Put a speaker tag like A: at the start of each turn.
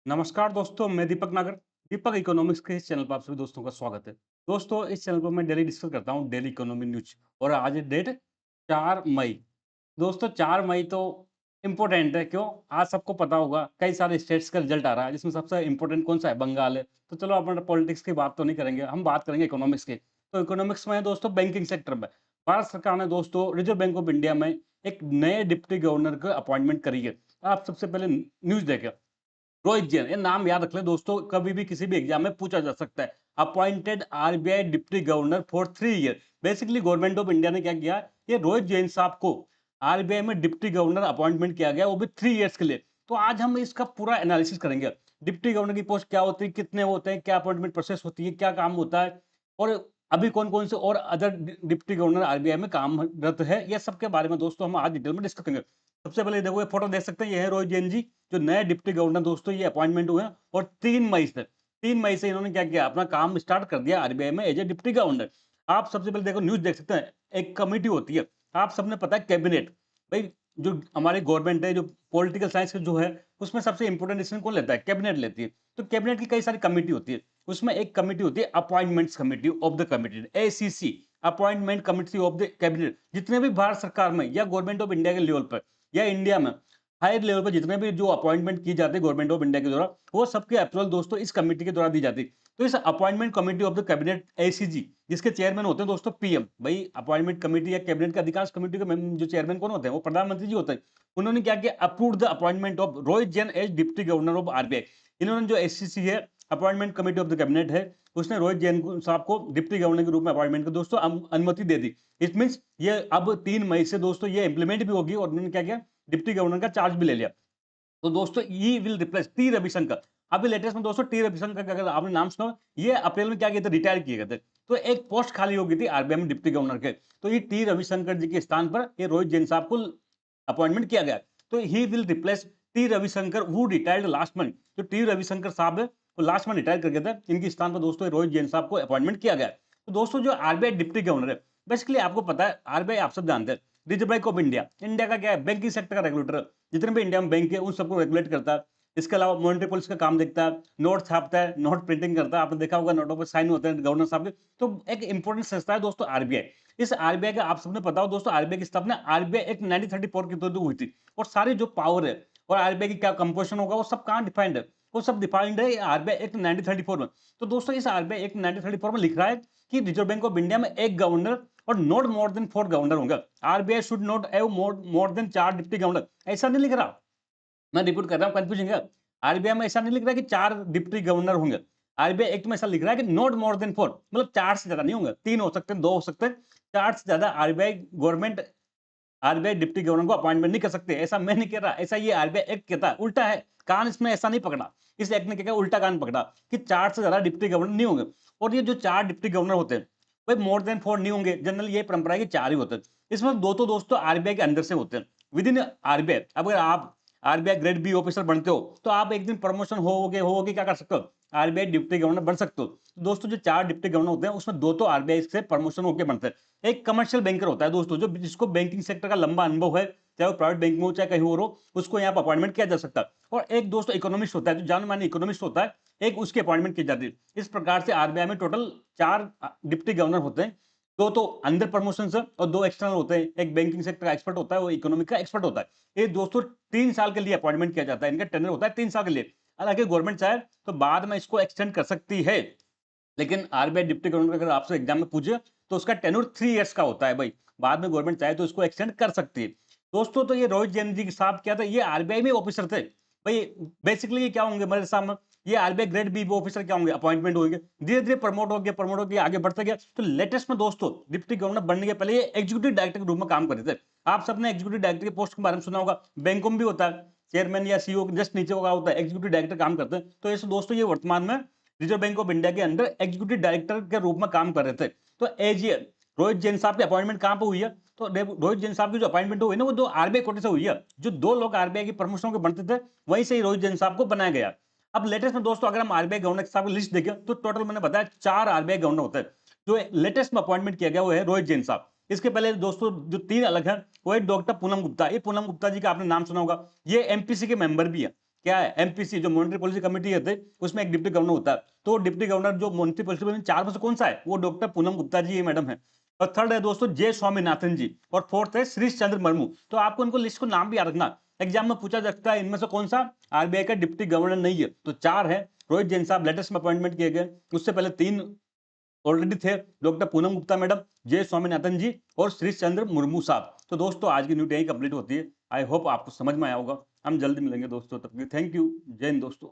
A: नमस्कार दोस्तों, मैं दीपक नागर। दीपक इकोनॉमिक्स के इस चैनल पर आप सभी दोस्तों का स्वागत है। दोस्तों, इस चैनल पर मैं डेली डिस्कस करता हूँ डेली इकोनॉमी न्यूज और आज डेट 4 मई। दोस्तों 4 मई तो इम्पोर्टेंट है, क्यों? आज सबको पता होगा कई सारे स्टेट्स का रिजल्ट आ रहा है, जिसमें सबसे इम्पोर्टेंट कौन सा है? बंगाल है। तो चलो अपन पॉलिटिक्स की बात तो नहीं करेंगे, हम बात करेंगे इकोनॉमिक्स की। तो इकोनॉमिक्स में है दोस्तों बैंकिंग सेक्टर में। भारत सरकार ने दोस्तों रिजर्व बैंक ऑफ इंडिया में एक नए डिप्टी गवर्नर को अपॉइंटमेंट करी है। आप सबसे पहले न्यूज देखें। रोहित जैन, ये नाम याद रख ले दोस्तों, कभी भी किसी भी एग्जाम में पूछा जा सकता है। Appointed RBI deputy governor for 3 year. Basically government of India ने क्या किया, ये रोहित जैन साहब को आरबीआई में डिप्टी गवर्नर अपॉइंटमेंट किया गया, वो भी 3 ईयर्स के लिए। तो आज हम इसका पूरा एनालिसिस करेंगे। डिप्टी गवर्नर की पोस्ट क्या होती है, कितने होते हैं, क्या अपॉइंटमेंट प्रोसेस होती है, क्या काम होता है, और अभी कौन कौन से और अदर डिप्टी गवर्नर आरबीआई में कामरत है, ये सब के बारे में दोस्तों हम आज डिटेल में डिस्कस करेंगे। सबसे पहले देखो, ये फोटो देख सकते हैं, ये है रोहित जैन जी, जो नए डिप्टी गवर्नर दोस्तों ये अपॉइंटमेंट हुए हैं। और 3 मई से इन्होंने क्या किया, अपना काम स्टार्ट कर दिया आरबीआई में एज ए डिप्टी गवर्नर। आप सबसे पहले देखो न्यूज देख सकते हैं। एक कमेटी होती है, आप सबने पता है कैबिनेट। भाई, जो हमारी गवर्नमेंट है, जो पॉलिटिकल साइंस जो है, उसमें सबसे इंपॉर्टेंट डिसीजन कौन लेता है? कैबिनेट लेती है। तो कैबिनेट की कई सारी कमेटी होती है, उसमें एक कमेटी होती है appointments committee of the cabinet, ACC, appointment committee of the cabinet. जितने भी भारत सरकार में या गवर्नमेंट ऑफ इंडिया के लेवल पर या इंडिया में हायर लेवल पर जितने भी जो अपॉइंटमेंट की जाती है गवर्नमेंट ऑफ इंडिया के द्वारा, वो सबके अप्रूवल दोस्तों इस कमेटी के द्वारा दी जाती है। तो इस appointment committee of the cabinet, ACG, जिसके चेयरमैन होते हैं दोस्तों पीएम। भाई, अपॉइंटमेंट कमेटी या कैबिनेट के अधिकांश कमेटी के जो चेयरमैन कौन होते हैं? वो प्रधानमंत्री जी होते हैं। उन्होंने क्या किया, approve the appointment of Rohit Jain as deputy governor of RBI. इन्होंने जो एसीसी है, appointment committee of the cabinet है, उसने रोहित जैन साहब को डिप्टी गवर्नर के रूप में अपॉइंटमेंट को दोस्तों अनुमति दे दी। इट मीन ये अब 3 मई से दोस्तों ये इंप्लीमेंट भी होगी, और उन्होंने क्या किया, डिप्टी गवर्नर का चार्ज भी ले लिया। तो दोस्तों ये विल रिप्लेस टी रविशंकर। अभी लेटेस्ट में दोस्तों टी रविशंकर का अगर आपने नाम सुना हो, ये अप्रैल में क्या किए थे, रिटायर किए गए थे। तो एक पोस्ट खाली हो गई थी आरबीआई में डिप्टी गवर्नर के। तो ये टी रविशंकर जी के स्थान पर ये रोहित जैन साहब को अपॉइंटमेंट किया गया। तो he will replace T Ravishankar who retired last month. जो टी रविशंकर साहब है, वो लास्ट मंथ रिटायर कर गए थे। इनके स्थान पर दोस्तों रोहित जैन साहब को अपॉइंटमेंट किया गया। तो दोस्तों जो आरबीआई डिप्टी गवर्नर है, बेसिकली आपको पता है आरबीआई आप सब जानते हैं reserve bank of India, India का क्या है, बैंकिंग सेक्टर का रेगुलेटर। जितने भी इंडिया में बैंक है उन सबको रेगुलेट करता है। इसके अलावा मॉनेटरी पॉलिसी का काम देखता है, नोट छापता है, नोट प्रिंटिंग करता है। आपने देखा होगा नोटों पर साइन होते हैं गवर्नर साहब के। तो एक इंपॉर्टेंट संस्था है दोस्तों आरबीआई। इस आरबीआई का आप सबने पता हो दोस्तों, आरबीआई की स्थापना आरबीआई एक्ट 1934 के तहत हुई थी। और सारी जो पावर है और आरबीआई की क्या कंपोजिशन होगा, वो सब कहाँ डिफाइंड है? वो सब डिफाइंड है आरबीआई एक्ट 1934 में। तो दोस्तों इस आरबीआई एक्ट 1934 में लिख रहा है कि रिजर्व बैंक ऑफ इंडिया में एक गवर्नर और नॉट मोर देन 4 गवर्नर होंगे। RBI should not have more than 4 deputy governor. ऐसा नहीं लिख रहा, मैं रिपीट कर रहा हूँ, कंफ्यूजिंग है। आरबीआई में ऐसा नहीं लिख रहा है कि 4 डिप्टी गवर्नर होंगे। आरबीआई एक्ट में ऐसा लिख रहा है कि नॉट मोर देन 4, मतलब 4 से ज्यादा नहीं होंगे। 3 हो सकते हैं, 2 हो सकते हैं, 4 से ज्यादा RBI government RBI deputy governor को अपॉइंटमेंट नहीं कर सकते। ऐसा मैं नहीं कह रहा, ऐसा ये आरबीआई एक्ट कहता है। उल्टा है, कान इसमें ऐसा नहीं पकड़ा। इस एक्ट ने क्या किया, उल्टा कान पकड़ा कि 4 से ज्यादा डिप्टी गवर्नर नहीं होंगे। और ये जो 4 डिप्टी गवर्नर होते हैं, भाई मोर देन 4 नहीं होंगे। जनरली ये परंपरा है कि 4 ही होते हैं। इसमें 2 तो दोस्तों आरबीआई के अंदर से होते हैं, विद इन आरबीआई। अगर आप आरबीआई ग्रेड बी ऑफिसर बनते हो, तो आप एक दिन प्रमोशन होगे क्या कर सकते हो, आरबीआई डिप्टी गवर्नर बन सकते हो। तो दोस्तों जो 4 डिप्टी गवर्नर होते हैं, उसमें 2 तो आरबीआई से प्रमोशन होकर बनते हैं। एक कमर्शियल बैंकर होता है दोस्तों, जो जिसको बैंकिंग सेक्टर का लंबा अनुभव है, चाहे वो प्राइवेट बैंक में हो चाहे कहीं और हो, उसको यहाँ पर अपॉइंटमेंट किया जा सकता है। और एक दोस्तों इकोनॉमिस्ट होता है, जो जान मानी इकोनॉमिस्ट होता है, एक उसकी अपॉइंटमेंट की जाती है। इस प्रकार से आरबीआई में टोटल 4 डिप्टी गवर्नर होते हैं। 2 तो अंडर प्रमोशन से और 2 एक्सटर्नल होते हैं। एक बैंकिंग सेक्टर का एक्सपर्ट होता है, वो इकोनॉमिक का एक्सपर्ट होता है। ये दोस्तों 3 साल के लिए अपॉइंटमेंट किया जाता है। इनका टेन्योर होता है 3 साल के लिए। हालांकि गवर्नमेंट चाहे तो बाद में इसको एक्सटेंड कर सकती है, लेकिन आरबीआई डिप्टी गवर्नर अगर आपसे एग्जाम में पूछे तो उसका टेन्योर 3 इयर्स का होता है। भाई, बाद में गवर्नमेंट चाहे तो इसको एक्सटेंड कर सकती है। दोस्तों तो ये रोहित जैन जी के साथ क्या था, ये आरबीआई में ऑफिसर थे। भाई, बेसिकली ये क्या होंगे मेरे सामने, ये आरबीआई ग्रेड बी ऑफिसर क्या होंगे, अपॉइंटमेंट होंगे। धीरे धीरे प्रमोट हो गया आगे बढ़ते गया। तो लेटेस्ट में दोस्तों डिप्टी गवर्नर बनने के पहले ये एग्जीक्यूटिव डायरेक्टर के रूप में काम करते थे। आप सबने एग्जीक्यूटिव डायरेक्टर की पोस्ट के बारे में सुना होगा। बैंकों में भी होता है, चेयरमैन या सीईओ जस्ट नीचे होता है, एग्जीक्यूटिव डायरेक्टर काम करते हैं। तो ऐसे दोस्तों ये वर्तमान में रिजर्व बैंक ऑफ इंडिया के अंदर एग्जीक्यूटिव डायरेक्टर के रूप में काम कर रहे थे। तो एजीए रोहित जैन साहब की अपॉइंटमेंट कहां पर हुई है, तो रोहित जैन साहब की जो अपॉइंटमेंट हुई ना, वो 2 आरबीआई कोटे से हुई है। जो 2 लोग आरबीआई की प्रमोशन के बनते थे, वहीं से ही रोहित जैन साहब को बनाया गया। अब लेटेस्ट में दोस्तों अगर हम आरबीआई गवर्नर साहब की लिस्ट देखें, तो टोटल मैंने बताया 4 आरबीआई गवर्नर होते हैं। जो लेटेस्ट में अपॉइंटमेंट किया गया वो है रोहित जैन साहब। इसके पहले दोस्तों जो 3 अलग हैं, वो है डॉक्टर पूनम गुप्ता। ये पूनम गुप्ता जी का आपने नाम सुना होगा, ये एमपीसी के मेंबर भी है। क्या है, एमपीसी जो मॉनेटरी पॉलिसी कमेटी होते है, उसमें एक डिप्टी गवर्नर होता है। तो डिप्टी गवर्नर जो मॉनेटरी पॉलिसी में 4 में से कौन सा है? वो डॉक्टर पूनम गुप्ता जी, ये मैडम है। और थर्ड है दोस्तों जे स्वामीनाथन जी, और फोर्थ है श्रीश चंद्र मुर्मू। तो आपको इनको लिस्ट को नाम भी याद रखना, एग्जाम में पूछा जा सकता है इनमें से कौन सा आरबीआई का डिप्टी गवर्नर नहीं है। तो 4 है, रोहित जैन साहब लेटेस्ट में अपॉइंटमेंट किए गए, उससे पहले 3 ऑलरेडी थे, डॉक्टर पूनम गुप्ता मैडम, जे स्वामीनाथन जी और श्रीश चंद्र मुर्मू साहब। तो दोस्तों आज की न्यूज यही कंप्लीट होती है। आई होप आपको समझ में आया होगा। हम जल्दी मिलेंगे दोस्तों, तब तक थैंक यू। जय हिंद दोस्तों।